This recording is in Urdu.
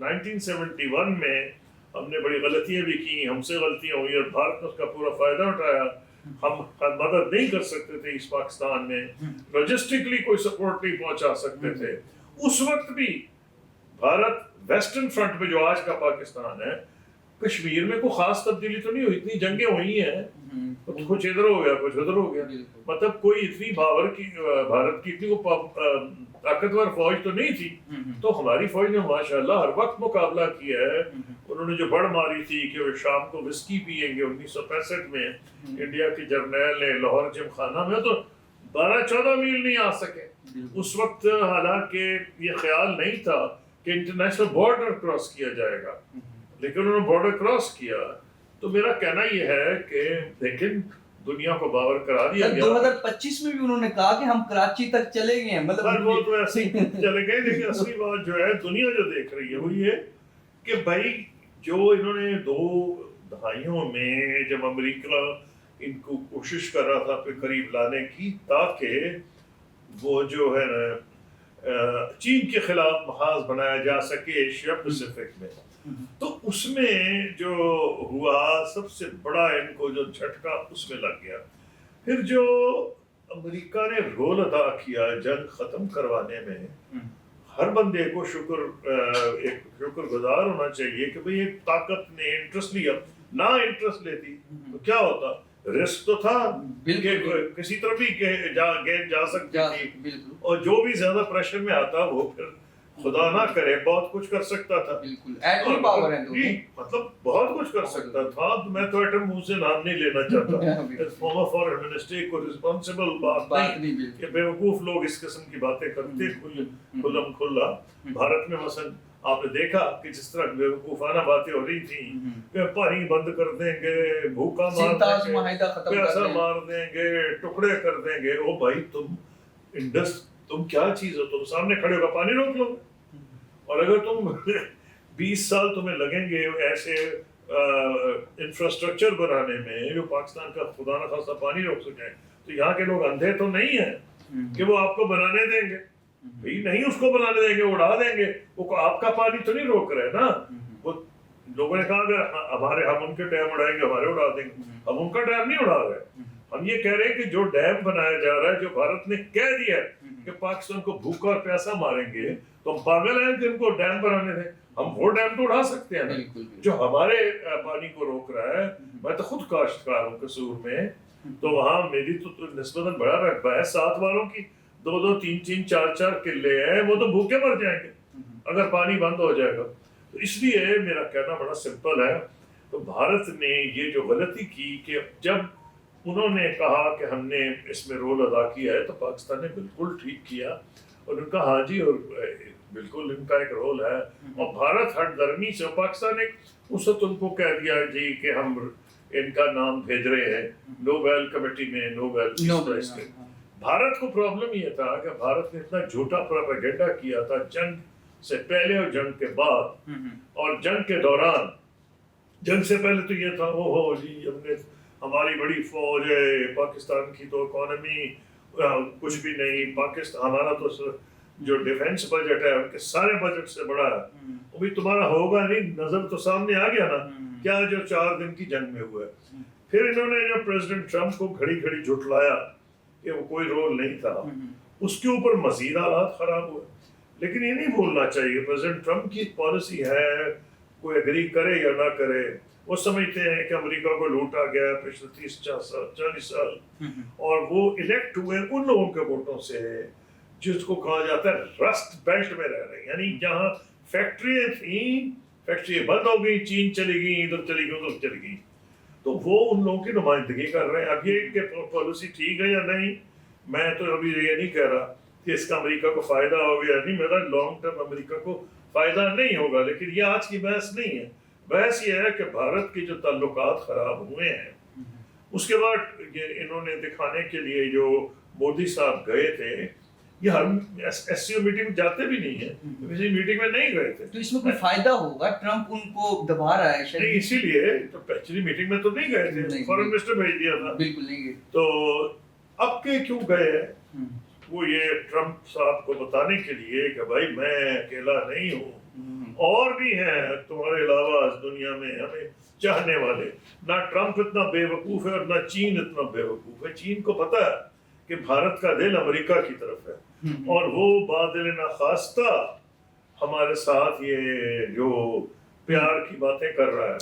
1971 میں ہم نے بڑی غلطیاں بھی کی، ہم سے غلطیاں ہوئی اور بھارت نے اس کا پورا فائدہ اٹھایا. ہم مدد نہیں کر سکتے تھے اس پاکستان میں، لاجسٹکلی کوئی سپورٹ نہیں پہنچا سکتے تھے. اس وقت بھی بھارت ویسٹرن فرنٹ میں جو آج کا پاکستان ہے، کشمیر میں کوئی خاص تبدیلی تو نہیں ہوئی. اتنی جنگیں ہوئی ہیں، کچھ ادھر ہو گیا کچھ ادھر ہو گیا، مطلب کوئی اتنی باور کی بھارت کی اتنی طاقتور فوج تو نہیں تھی. تو ہماری فوج نے ماشاءاللہ ہر وقت مقابلہ کیا ہے. انہوں نے جو بڑ ماری تھی کہ وہ شام کو وسکی پیئیں گے 1965 میں، انڈیا کے جرنیل نے لاہور جم خانہ میں تو 12-14 میل نہیں آ سکے. اس وقت حالانکہ یہ خیال نہیں تھا کہ انٹرنیشنل بارڈر کراس کیا جائے گا، لیکن انہوں نے بارڈر کراس کیا. تو میرا کہنا یہ ہے کہ لیکن دنیا کو باور کرا دیا گیا. 2025 میں بھی انہوں نے کہا کہ ہم کراچی تک چلے گئے ہیں، مطلب وہ تو ایسے ہی چلے گئے. لیکن اصلی بات جو ہے دنیا جو دیکھ رہی ہے وہ یہ کہ بھائی جو انہوں نے 2 دہائیوں میں جب امریکہ ان کو کوشش کر رہا تھا پہ قریب لانے کی تاکہ وہ جو ہے نا چین کے خلاف محاذ بنایا جا سکے ایشیا پیسفک میں، تو اس میں جو ہوا سب سے بڑا ان کو جو جھٹکا اس میں لگ گیا. پھر جو امریکہ نے رول ادا کیا جنگ ختم کروانے میں، ہر بندے کو ایک شکر گزار ہونا چاہیے کہ بھئی ایک طاقت نے انٹرسٹ لیا. نہ انٹرسٹ لیتی تو کیا ہوتا؟ رسک تو تھا کہ کسی طرف بھی گیند جا سکتی تھی، اور جو بھی زیادہ پریشر میں آتا وہ پھر خدا نہ کرے بہت کچھ کر سکتا تھا. ایٹمی پاور ہے، مطلب بہت کچھ کر سکتا تھا. میں تو ایٹم منہ سے نام نہیں لینا چاہتا. فارمر فارن منسٹر کو رسپانسبل بات نہیں کہ بیوقوف لوگ اس قسم کی باتیں کرتے کھلم کھلا. بھارت میں مثلا آپ نے دیکھا کہ جس طرح بیوقوفانہ باتیں ہو رہی تھیں کہ پانی بند کر دیں گے، بھوکا مار دیں گے، پیاسا مار دیں گے، ٹکڑے کر دیں گے. او بھائی تم کیا چیز ہو؟ تم سامنے کھڑے ہو کر پانی روک لو. اور اگر تم 20 سال تمہیں لگیں گے ایسے انفراسٹرکچر بنانے میں جو پاکستان کا خدا نہ خواستہ پانی روک سکیں، تو یہاں کے لوگ اندھے تو نہیں ہیں کہ وہ آپ کو بنانے دیں گے. نہیں اس کو بنانے دیں گے، اڑا دیں گے. وہ آپ کا پانی تو نہیں روک رہے نا. وہ لوگوں نے کہا اگر ہم ان کے ڈیم اڑائیں گے ہمارے اڑا دیں گے. ہم ان کا ڈیم نہیں اڑا رہے. ہم یہ کہہ رہے ہیں کہ جو ڈیم بنایا جا رہا ہے، جو بھارت نے کہہ دیا ہے کہ پاکستان کو بھوکا اور پیاسا ماریں گے، تو ہم پاگل ہیں کہ ان کو ڈیم بنانے دیں. ہم وہ ڈیم تو اڑا سکتے ہیں جو ہمارے پانی کو روک رہا ہے. میں تو خود کاشتکار ہوں قصور میں، تو وہاں میری تو نسبتاً بڑا رقبہ ہے. 7 والوں کی 2-2, 3-3, 4-4 قلعے ہیں، وہ تو بھوکے مر جائیں گے اگر پانی بند ہو جائے گا. تو اس لیے میرا کہنا بڑا سمپل ہے. تو بھارت نے یہ جو غلطی کی کہ جب انہوں نے کہا کہ ہم نے اس میں رول ادا کیا ہے، تو پاکستان نے بالکل ٹھیک کیا اور ان کا ہاں جی، اور بالکل ان کا ایک رول ہے. اور بھارت ہٹ درمی سے پاکستان نے اس وقت ان کو کہہ دیا جی کہ ہم ان کا نام بھیج رہے ہیں نوبیل کمیٹی میں، نوبیل پیس پرائز کے. بھارت کو پرابلم یہ تھا کہ بھارت نے اتنا جھوٹا پروپیگنڈا کیا تھا جنگ سے پہلے اور جنگ کے بعد اور جنگ کے دوران. جنگ سے پہلے تو یہ تھا او جی ہماری بڑی فوج ہے، پاکستان کی تو اکانومی کچھ بھی نہیں، پاکستان ہمارا تو جو ڈیفنس بجٹ ہے ان کے سارے بجٹ سے بڑا ہے. وہ بھی تمہارا ہوگا نہیں، نظر تو سامنے آ گیا نا کیا جو 4 دن کی جنگ میں ہوا ہے. پھر انہوں نے جو پریزیڈنٹ ٹرمپ کو گھڑی گھڑی جھٹلایا کہ وہ کوئی رول نہیں تھا، اس کے اوپر مزید حالات خراب ہوئے. لیکن یہ نہیں بھولنا چاہیے پریزیڈنٹ ٹرمپ کی پالیسی ہے، کوئی اگری کرے یا نہ کرے، وہ سمجھتے ہیں کہ امریکہ کو لوٹا گیا پچھلے 30-40 سال، اور وہ الیکٹ ہوئے ان لوگوں کے ووٹوں سے جس کو کہا جاتا ہے رسٹ بیلٹ میں رہ رہے ہیں. یعنی جہاں فیکٹریاں تھیں، فیکٹریاں بند ہو گئی، چین چلی گئی، ادھر چلی گئی، ادھر چلی گئی، تو وہ ان لوگوں کی نمائندگی کر رہے ہیں. اب یہ کہ پالیسی ٹھیک ہے یا نہیں، میں تو ابھی یہ نہیں کہہ رہا کہ اس کا امریکہ کو فائدہ ہوگا یا نہیں. میرا لانگ ٹرم امریکہ کو فائدہ نہیں ہوگا. لیکن یہ آج کی بحث نہیں ہے. بحث یہ ہے کہ بھارت کے جو تعلقات خراب ہوئے ہیں، اس کے بعد انہوں نے دکھانے کے لیے جو مودی صاحب گئے تھے، یہ ہر ایس سی او میٹنگ میں جاتے بھی نہیں ہیں، کسی میٹنگ میں نہیں گئے تھے. تو اس میں کوئی فائدہ ہوگا؟ ٹرمپ ان کو دبا رہا ہے نہیں، اسی لیے تو پچھلی میٹنگ میں تو نہیں گئے تھے، فارن منسٹر بھیج دیا تھا. بالکل نہیں گئے. تو اب کے کیوں گئے ہیں؟ وہ یہ ٹرمپ صاحب کو بتانے کے لیے کہ بھائی میں اکیلا نہیں ہوں، اور بھی ہیں تمہارے علاوہ اس دنیا میں ہمیں چاہنے والے. نہ ٹرمپ اتنا بے وقوف ہے اور نہ چین اتنا بے وقوف ہے. چین کو پتہ ہے کہ بھارت کا دل امریکہ کی طرف ہے اور وہ بادل ناخواستہ ہمارے ساتھ یہ جو پیار کی باتیں کر رہا ہے.